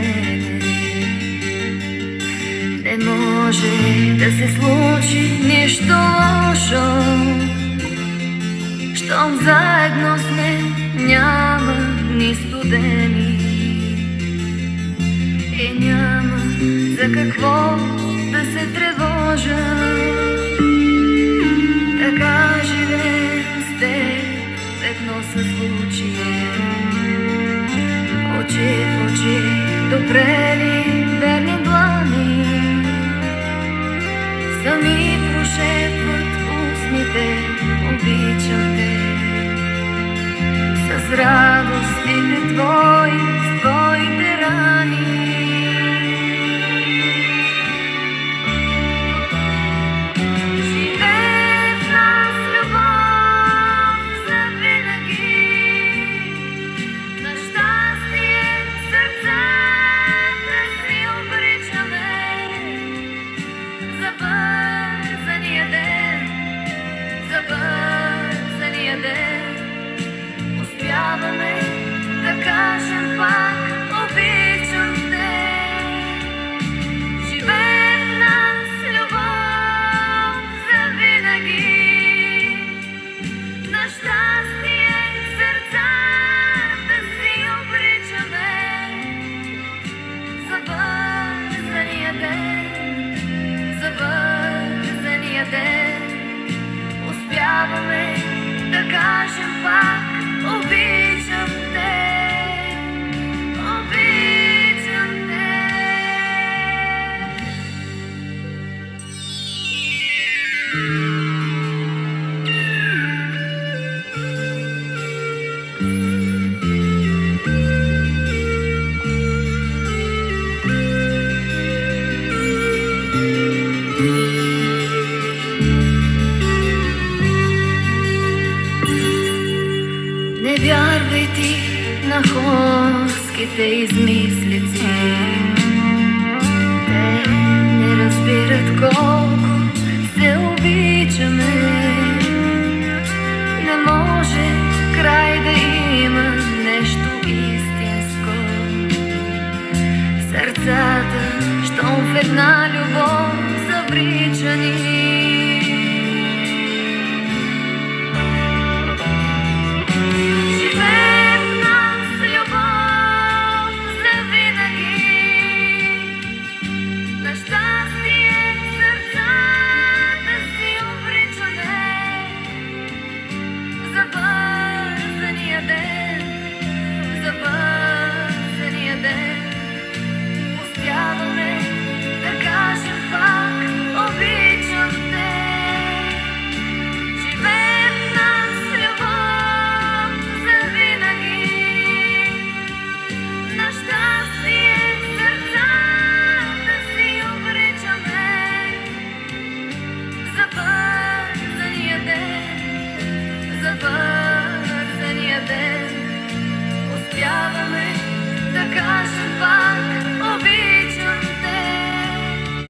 мене. Не може да се случи нищо лошо, щом заедно сме, няма ни студени и няма за какво да се тревожа. Така живеем с теб в едно съзвучие, очи в очи, допрели верни длани, сами прошепват устните, обичам те. С радостите твои, с твоите рани. Живее в нас любов завинаги, на щастие сърцата си обричаме. За бързания ден, за бързания ден, успяваме да кажем пак обичам те. Живее в нас любов завинаги, на щастие сърцата си обричаме. За бързания ден, за бързания ден, успяваме да кажем пак обичам те, обичам те. Не вярвай ти на хорските измислици, те не разбират колко се обичаме. Не може край да има нещо истинско. Сърцата, щом в една любов завричани,